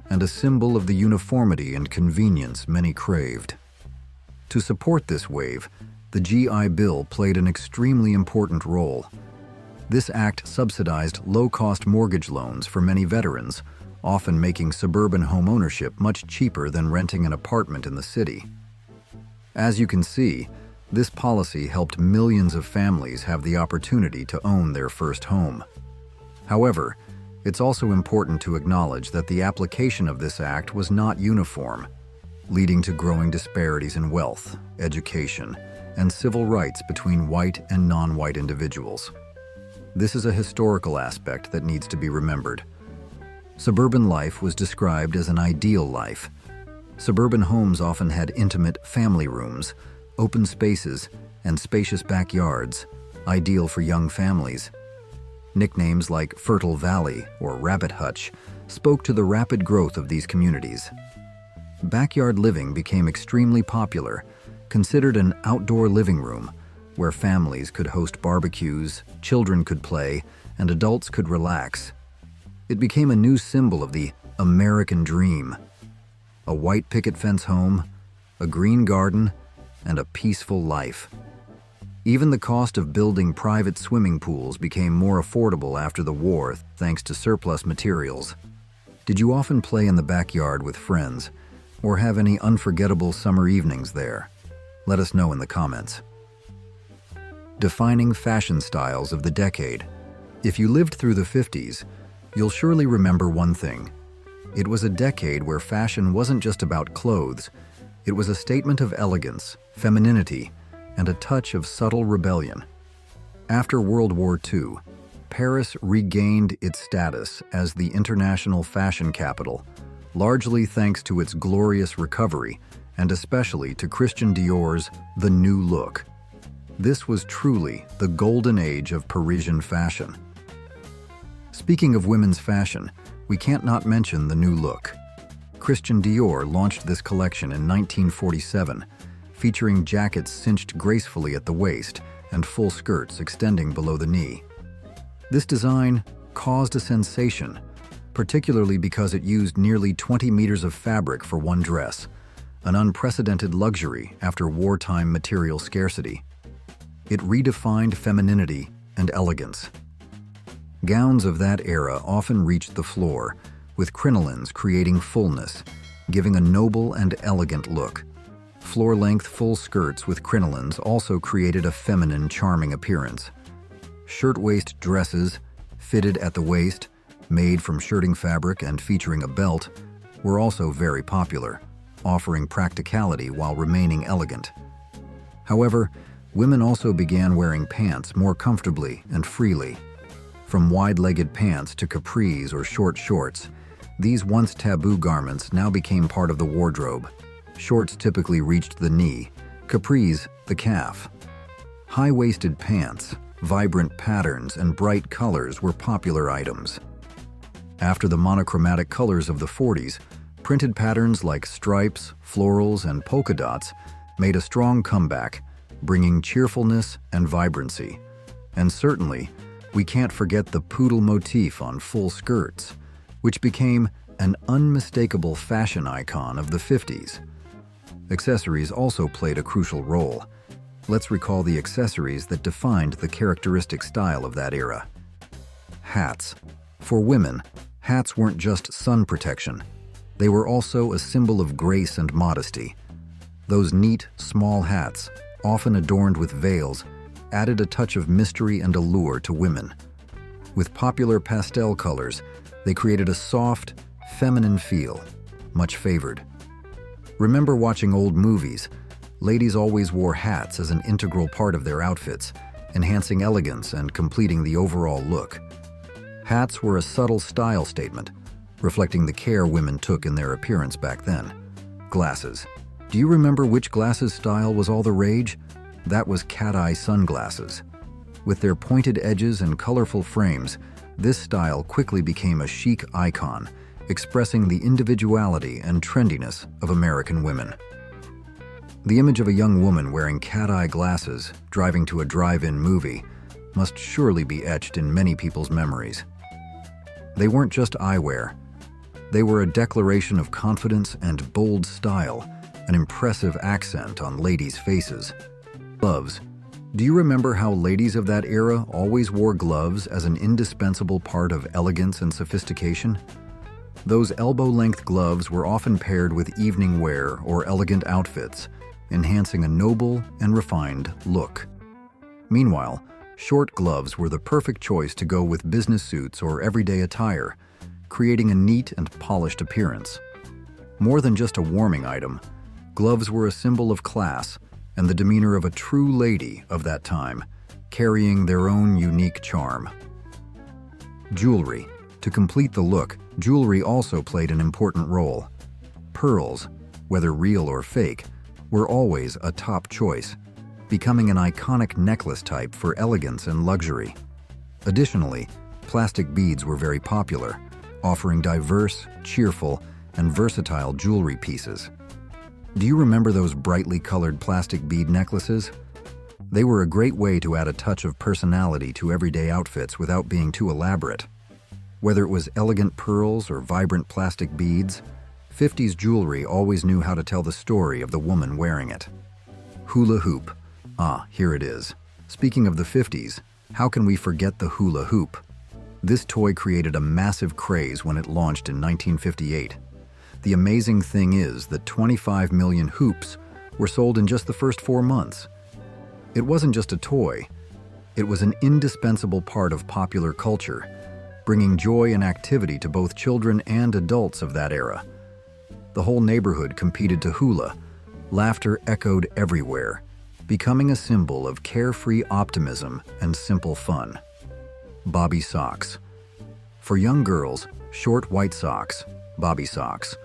A: and a symbol of the uniformity and convenience many craved. To support this wave, the GI Bill played an extremely important role. This act subsidized low-cost mortgage loans for many veterans, often making suburban homeownership much cheaper than renting an apartment in the city. As you can see, this policy helped millions of families have the opportunity to own their first home. However, it's also important to acknowledge that the application of this act was not uniform, leading to growing disparities in wealth, education, and civil rights between white and non-white individuals. This is a historical aspect that needs to be remembered. Suburban life was described as an ideal life. Suburban homes often had intimate family rooms, open spaces, and spacious backyards, ideal for young families. Nicknames like Fertile Valley or Rabbit Hutch spoke to the rapid growth of these communities. Backyard living became extremely popular, considered an outdoor living room where families could host barbecues, children could play, and adults could relax. It became a new symbol of the American dream. A white picket fence home, a green garden, and a peaceful life. Even the cost of building private swimming pools became more affordable after the war thanks to surplus materials. Did you often play in the backyard with friends, or have any unforgettable summer evenings there? Let us know in the comments. Defining fashion styles of the decade. If you lived through the 50s, you'll surely remember one thing. It was a decade where fashion wasn't just about clothes. It was a statement of elegance, femininity, and a touch of subtle rebellion. After World War II, Paris regained its status as the international fashion capital, largely thanks to its glorious recovery, and especially to Christian Dior's The New Look. This was truly the golden age of Parisian fashion. Speaking of women's fashion, we can't not mention The New Look. Christian Dior launched this collection in 1947, featuring jackets cinched gracefully at the waist and full skirts extending below the knee. This design caused a sensation, particularly because it used nearly 20 meters of fabric for one dress, an unprecedented luxury after wartime material scarcity. It redefined femininity and elegance. Gowns of that era often reached the floor, with crinolines creating fullness, giving a noble and elegant look. Floor-length full skirts with crinolines also created a feminine, charming appearance. Shirtwaist dresses, fitted at the waist, made from shirting fabric and featuring a belt, were also very popular, offering practicality while remaining elegant. However, women also began wearing pants more comfortably and freely. From wide-legged pants to capris or short shorts, these once taboo garments now became part of the wardrobe. Shorts typically reached the knee, capris the calf. High-waisted pants, vibrant patterns, and bright colors were popular items. After the monochromatic colors of the 40s, printed patterns like stripes, florals, and polka dots made a strong comeback, bringing cheerfulness and vibrancy. And certainly, we can't forget the poodle motif on full skirts, which became an unmistakable fashion icon of the 50s. Accessories also played a crucial role. Let's recall the accessories that defined the characteristic style of that era. Hats. For women, hats weren't just sun protection. They were also a symbol of grace and modesty. Those neat, small hats, often adorned with veils, added a touch of mystery and allure to women. With popular pastel colors, they created a soft, feminine feel, much favored. Remember watching old movies? Ladies always wore hats as an integral part of their outfits, enhancing elegance and completing the overall look. Hats were a subtle style statement, reflecting the care women took in their appearance back then. Glasses. Do you remember which glasses style was all the rage? That was cat-eye sunglasses. With their pointed edges and colorful frames, this style quickly became a chic icon, expressing the individuality and trendiness of American women. The image of a young woman wearing cat-eye glasses driving to a drive-in movie must surely be etched in many people's memories. They weren't just eyewear. They were a declaration of confidence and bold style, an impressive accent on ladies' faces. Gloves. Do you remember how ladies of that era always wore gloves as an indispensable part of elegance and sophistication? Those elbow-length gloves were often paired with evening wear or elegant outfits, enhancing a noble and refined look. Meanwhile, short gloves were the perfect choice to go with business suits or everyday attire, creating a neat and polished appearance. More than just a warming item, gloves were a symbol of class and the demeanor of a true lady of that time, carrying their own unique charm. Jewelry. To complete the look, jewelry also played an important role. Pearls, whether real or fake, were always a top choice, becoming an iconic necklace type for elegance and luxury. Additionally, plastic beads were very popular, offering diverse, cheerful, and versatile jewelry pieces. Do you remember those brightly colored plastic bead necklaces? They were a great way to add a touch of personality to everyday outfits without being too elaborate. Whether it was elegant pearls or vibrant plastic beads, 50s jewelry always knew how to tell the story of the woman wearing it. Hula hoop. Ah, here it is. Speaking of the 50s, how can we forget the hula hoop? This toy created a massive craze when it launched in 1958. The amazing thing is that 25 million hoops were sold in just the first 4 months. It wasn't just a toy. It was an indispensable part of popular culture, bringing joy and activity to both children and adults of that era. The whole neighborhood competed to hula. Laughter echoed everywhere, becoming a symbol of carefree optimism and simple fun. Bobby socks. For young girls, short white socks, bobby socks,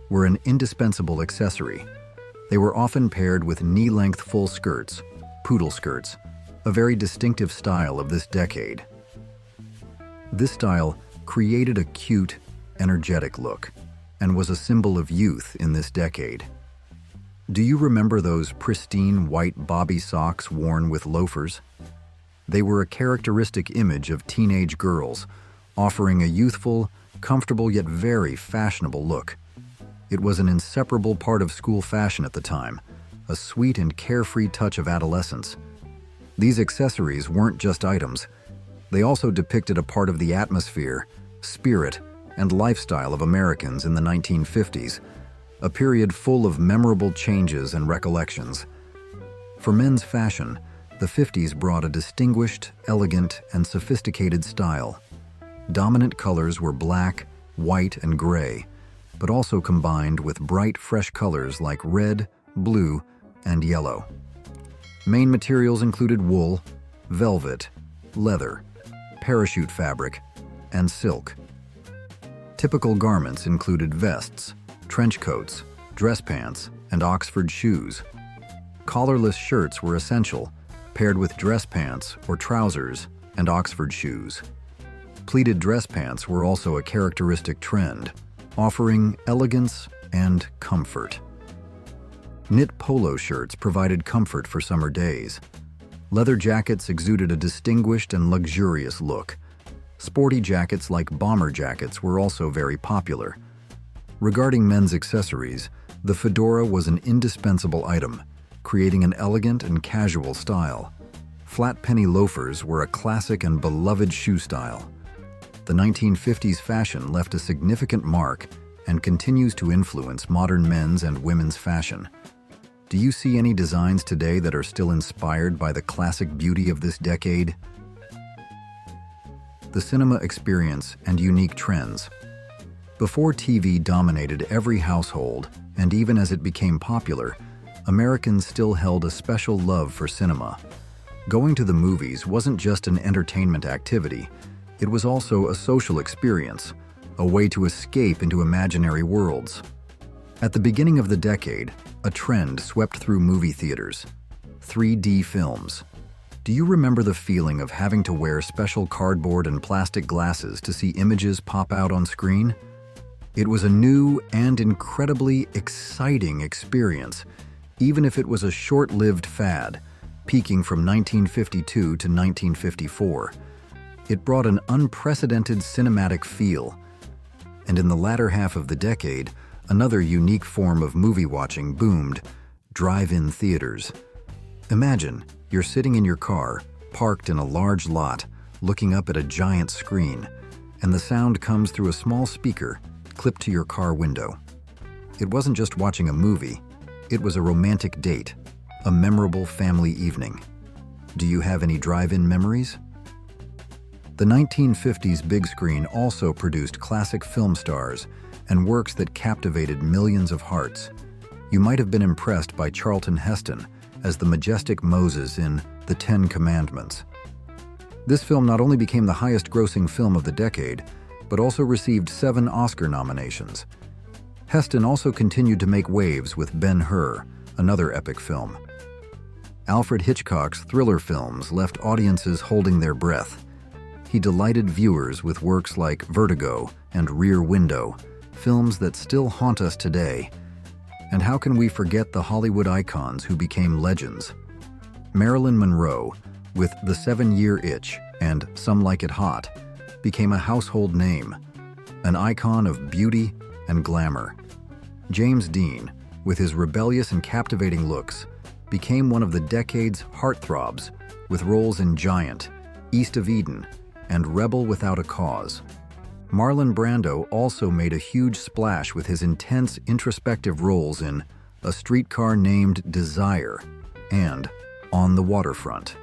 A: were an indispensable accessory. They were often paired with knee-length full skirts, poodle skirts, a very distinctive style of this decade. This style created a cute, energetic look and was a symbol of youth in this decade. Do you remember those pristine white bobby socks worn with loafers? They were a characteristic image of teenage girls, offering a youthful, comfortable yet very fashionable look. It was an inseparable part of school fashion at the time, a sweet and carefree touch of adolescence. These accessories weren't just items. They also depicted a part of the atmosphere, spirit, and lifestyle of Americans in the 1950s, a period full of memorable changes and recollections. For men's fashion, the 50s brought a distinguished, elegant, and sophisticated style. Dominant colors were black, white, and gray, but also combined with bright, fresh colors like red, blue, and yellow. Main materials included wool, velvet, leather, parachute fabric, and silk. Typical garments included vests, trench coats, dress pants, and Oxford shoes. Collarless shirts were essential, paired with dress pants or trousers and Oxford shoes. Pleated dress pants were also a characteristic trend, offering elegance and comfort. Knit polo shirts provided comfort for summer days. Leather jackets exuded a distinguished and luxurious look. Sporty jackets like bomber jackets were also very popular. Regarding men's accessories, the fedora was an indispensable item, creating an elegant and casual style. Flat penny loafers were a classic and beloved shoe style. The 1950s fashion left a significant mark and continues to influence modern men's and women's fashion. Do you see any designs today that are still inspired by the classic beauty of this decade? The cinema experience and unique trends. Before TV dominated every household, and even as it became popular, Americans still held a special love for cinema. Going to the movies wasn't just an entertainment activity, it was also a social experience, a way to escape into imaginary worlds. At the beginning of the decade, a trend swept through movie theaters: 3D films. Do you remember the feeling of having to wear special cardboard and plastic glasses to see images pop out on screen? It was a new and incredibly exciting experience, even if it was a short-lived fad, peaking from 1952 to 1954. It brought an unprecedented cinematic feel. And in the latter half of the decade, another unique form of movie watching boomed: drive-in theaters. Imagine you're sitting in your car, parked in a large lot, looking up at a giant screen, and the sound comes through a small speaker clipped to your car window. It wasn't just watching a movie, it was a romantic date, a memorable family evening. Do you have any drive-in memories? The 1950s big screen also produced classic film stars and works that captivated millions of hearts. You might have been impressed by Charlton Heston as the majestic Moses in The Ten Commandments. This film not only became the highest-grossing film of the decade, but also received 7 Oscar nominations. Heston also continued to make waves with Ben-Hur, another epic film. Alfred Hitchcock's thriller films left audiences holding their breath. He delighted viewers with works like Vertigo and Rear Window, films that still haunt us today. And how can we forget the Hollywood icons who became legends? Marilyn Monroe, with The 7-Year Itch and Some Like It Hot, became a household name, an icon of beauty and glamour. James Dean, with his rebellious and captivating looks, became one of the decade's heartthrobs, with roles in Giant, East of Eden, and Rebel Without a Cause. Marlon Brando also made a huge splash with his intense, introspective roles in A Streetcar Named Desire and On the Waterfront.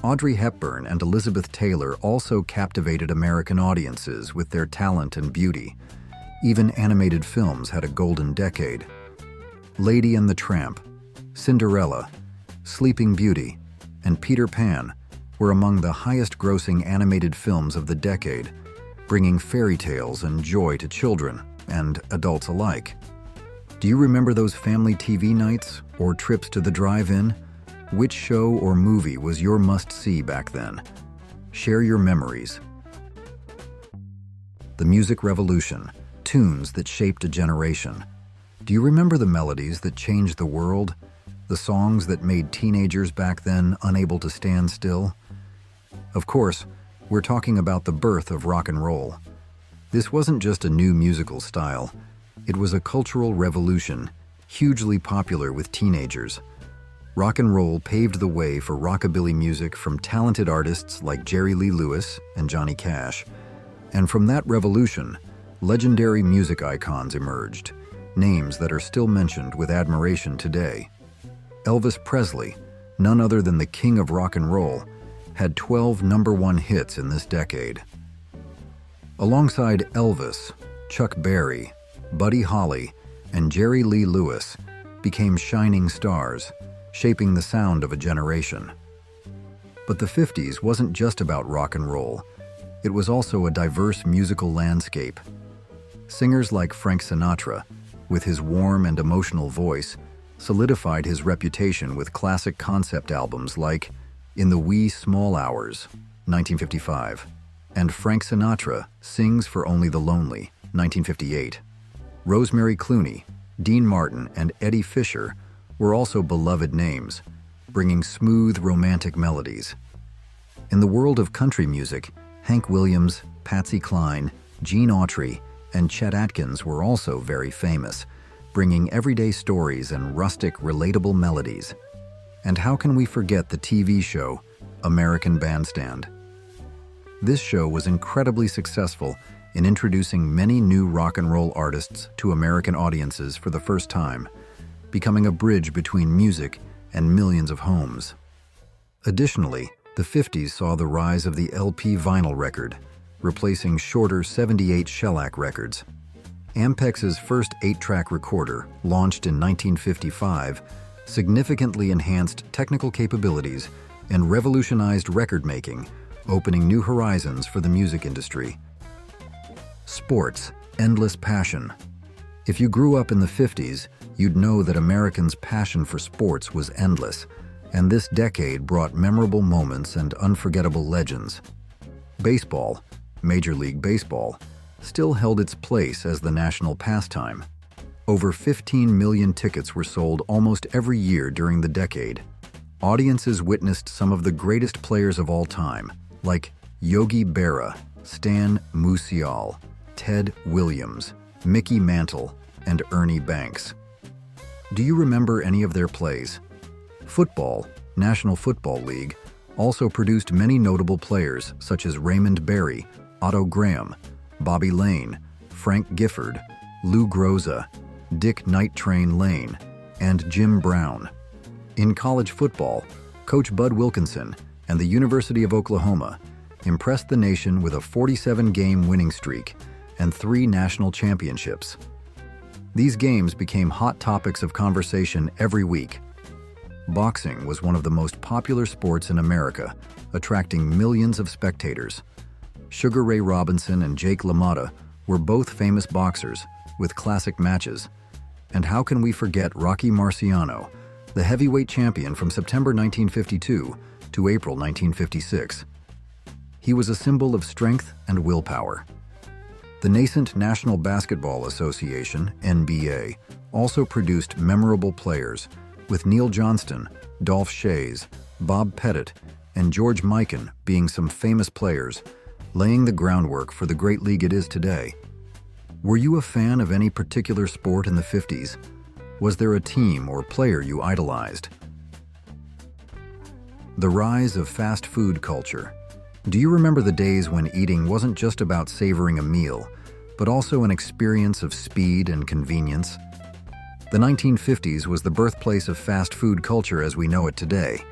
A: Audrey Hepburn and Elizabeth Taylor also captivated American audiences with their talent and beauty. Even animated films had a golden decade. Lady and the Tramp, Cinderella, Sleeping Beauty, and Peter Pan were among the highest-grossing animated films of the decade, bringing fairy tales and joy to children and adults alike. Do you remember those family TV nights or trips to the drive-in? Which show or movie was your must-see back then? Share your memories. The music revolution, tunes that shaped a generation. Do you remember the melodies that changed the world? The songs that made teenagers back then unable to stand still? Of course, we're talking about the birth of rock and roll. This wasn't just a new musical style. It was a cultural revolution, hugely popular with teenagers. Rock and roll paved the way for rockabilly music from talented artists like Jerry Lee Lewis and Johnny Cash. And from that revolution, legendary music icons emerged, names that are still mentioned with admiration today. Elvis Presley, none other than the king of rock and roll, had 12 #1 hits in this decade. Alongside Elvis, Chuck Berry, Buddy Holly, and Jerry Lee Lewis became shining stars, shaping the sound of a generation. But the 50s wasn't just about rock and roll. It was also a diverse musical landscape. Singers like Frank Sinatra, with his warm and emotional voice, solidified his reputation with classic concept albums like In the Wee Small Hours, 1955, and Frank Sinatra Sings for Only the Lonely, 1958. Rosemary Clooney, Dean Martin, and Eddie Fisher were also beloved names, bringing smooth, romantic melodies. In the world of country music, Hank Williams, Patsy Cline, Gene Autry, and Chet Atkins were also very famous, bringing everyday stories and rustic, relatable melodies. And how can we forget the TV show, American Bandstand? This show was incredibly successful in introducing many new rock and roll artists to American audiences for the first time, becoming a bridge between music and millions of homes. Additionally, the 50s saw the rise of the LP vinyl record, replacing shorter 78 shellac records. Ampex's first 8-track recorder, launched in 1955, significantly enhanced technical capabilities and revolutionized record-making, opening new horizons for the music industry. Sports, endless passion. If you grew up in the 50s, you'd know that Americans' passion for sports was endless, and this decade brought memorable moments and unforgettable legends. Baseball, Major League Baseball, still held its place as the national pastime. Over 15 million tickets were sold almost every year during the decade. Audiences witnessed some of the greatest players of all time, like Yogi Berra, Stan Musial, Ted Williams, Mickey Mantle, and Ernie Banks. Do you remember any of their plays? Football, National Football League, also produced many notable players such as Raymond Berry, Otto Graham, Bobby Lane, Frank Gifford, Lou Groza, Dick Night Train Lane, and Jim Brown. In college football, Coach Bud Wilkinson and the University of Oklahoma impressed the nation with a 47-game winning streak and 3 national championships. These games became hot topics of conversation every week. Boxing was one of the most popular sports in America, attracting millions of spectators. Sugar Ray Robinson and Jake LaMotta were both famous boxers with classic matches. And how can we forget Rocky Marciano, the heavyweight champion from September 1952 to April 1956? He was a symbol of strength and willpower. The nascent National Basketball Association, NBA, also produced memorable players, with Neil Johnston, Dolph Schayes, Bob Pettit, and George Mikan being some famous players, laying the groundwork for the great league it is today. Were you a fan of any particular sport in the 50s? Was there a team or player you idolized? The rise of fast food culture. Do you remember the days when eating wasn't just about savoring a meal, but also an experience of speed and convenience? The 1950s was the birthplace of fast food culture as we know it today.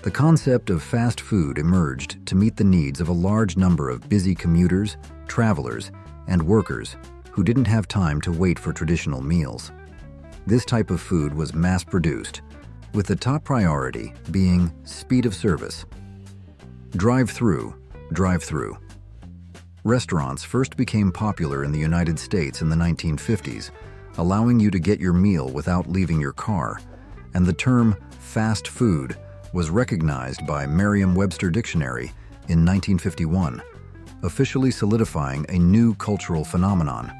A: The concept of fast food emerged to meet the needs of a large number of busy commuters, travelers, and workers who didn't have time to wait for traditional meals. This type of food was mass-produced, with the top priority being speed of service. Drive-through. Restaurants first became popular in the United States in the 1950s, allowing you to get your meal without leaving your car, and the term fast food was recognized by Merriam-Webster Dictionary in 1951, officially solidifying a new cultural phenomenon.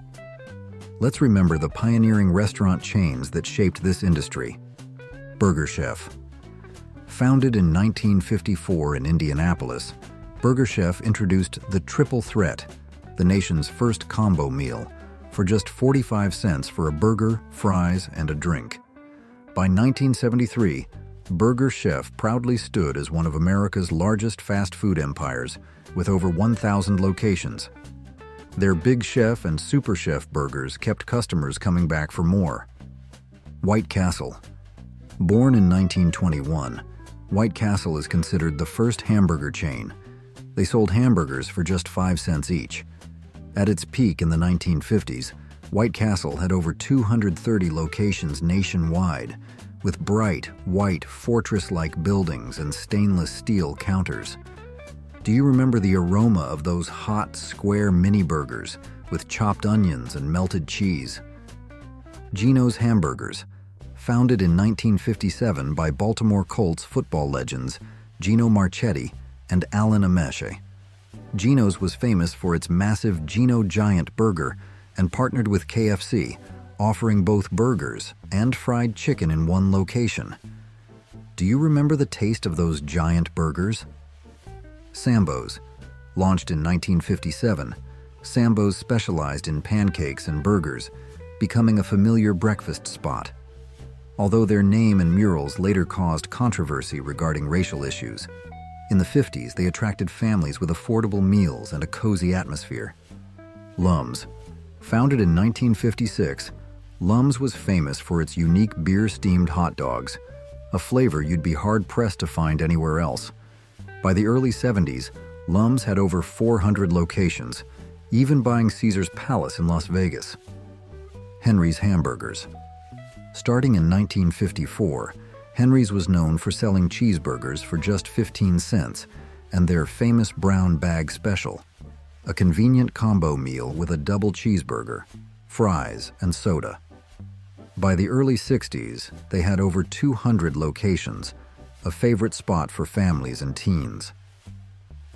A: Let's remember the pioneering restaurant chains that shaped this industry. Burger Chef. Founded in 1954 in Indianapolis, Burger Chef introduced the Triple Threat, the nation's first combo meal, for just 45 cents for a burger, fries, and a drink. By 1973, Burger Chef proudly stood as one of America's largest fast food empires, with over 1,000 locations. Their Big Chef and Super Chef burgers kept customers coming back for more. White Castle. Born in 1921, White Castle is considered the first hamburger chain. They sold hamburgers for just 5 cents each. At its peak in the 1950s, White Castle had over 230 locations nationwide, with bright, white, fortress-like buildings and stainless steel counters. Do you remember the aroma of those hot, square mini burgers with chopped onions and melted cheese? Geno's Hamburgers. Founded in 1957 by Baltimore Colts football legends Geno Marchetti and Alan Ameche. Geno's was famous for its massive Geno Giant burger and partnered with KFC, offering both burgers and fried chicken in one location. Do you remember the taste of those giant burgers? Sambo's. Launched in 1957, Sambo's specialized in pancakes and burgers, becoming a familiar breakfast spot. Although their name and murals later caused controversy regarding racial issues, in the 50s they attracted families with affordable meals and a cozy atmosphere. Lum's. Founded in 1956, Lum's was famous for its unique beer-steamed hot dogs, a flavor you'd be hard-pressed to find anywhere else. By the early 70s, Lum's had over 400 locations, even buying Caesar's Palace in Las Vegas. Henry's Hamburgers. Starting in 1954, Henry's was known for selling cheeseburgers for just 15 cents and their famous brown bag special, a convenient combo meal with a double cheeseburger, fries, and soda. By the early 60s, they had over 200 locations, a favorite spot for families and teens.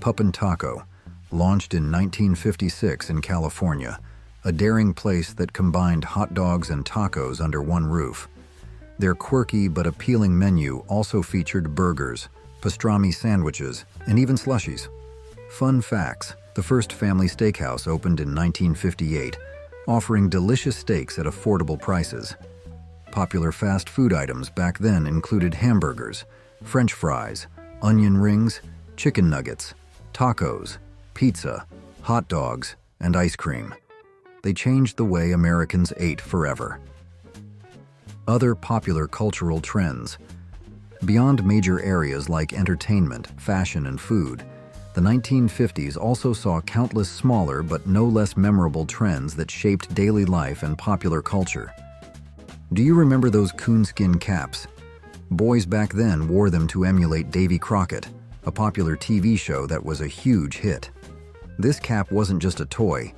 A: Pup & Taco. Launched in 1956 in California, a daring place that combined hot dogs and tacos under one roof. Their quirky but appealing menu also featured burgers, pastrami sandwiches, and even slushies. Fun facts: the first family steakhouse opened in 1958, offering delicious steaks at affordable prices. Popular fast food items back then included hamburgers, French fries, onion rings, chicken nuggets, tacos, pizza, hot dogs, and ice cream. They changed the way Americans ate forever. Other popular cultural trends. Beyond major areas like entertainment, fashion, and food, the 1950s also saw countless smaller but no less memorable trends that shaped daily life and popular culture. Do you remember those coonskin caps? Boys back then wore them to emulate Davy Crockett, a popular TV show that was a huge hit. This cap wasn't just a toy,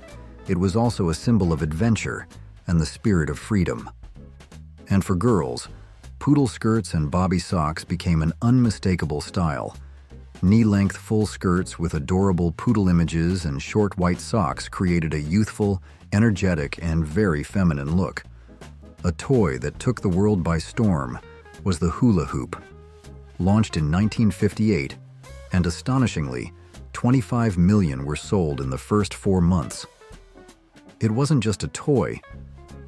A: it was also a symbol of adventure and the spirit of freedom. And for girls, poodle skirts and bobby socks became an unmistakable style. Knee-length full skirts with adorable poodle images and short white socks created a youthful, energetic, and very feminine look. A toy that took the world by storm was the hula hoop. Launched in 1958, and astonishingly, 25 million were sold in the first 4 months. It wasn't just a toy,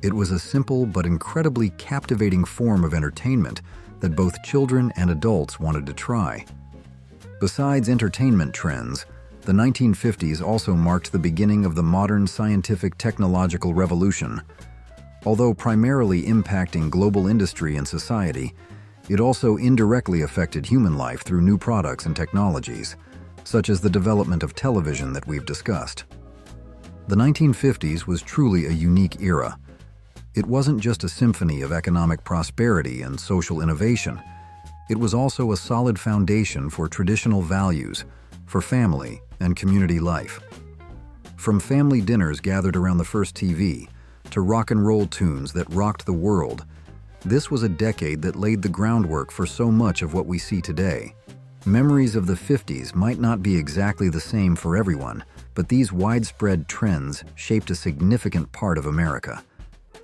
A: it was a simple but incredibly captivating form of entertainment that both children and adults wanted to try. Besides entertainment trends, the 1950s also marked the beginning of the modern scientific technological revolution. Although primarily impacting global industry and society, it also indirectly affected human life through new products and technologies, such as the development of television that we've discussed. The 1950s was truly a unique era. It wasn't just a symphony of economic prosperity and social innovation. It was also a solid foundation for traditional values, for family and community life. From family dinners gathered around the first TV, to rock and roll tunes that rocked the world, this was a decade that laid the groundwork for so much of what we see today. Memories of the 50s might not be exactly the same for everyone, but these widespread trends shaped a significant part of America.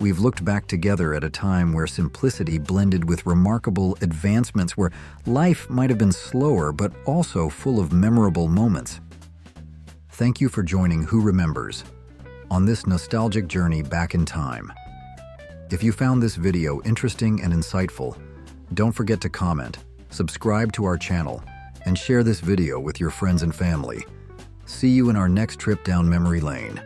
A: We've looked back together at a time where simplicity blended with remarkable advancements, where life might have been slower but also full of memorable moments. Thank you for joining Who Remembers on this nostalgic journey back in time. If you found this video interesting and insightful, don't forget to comment, subscribe to our channel, and share this video with your friends and family. See you in our next trip down memory lane.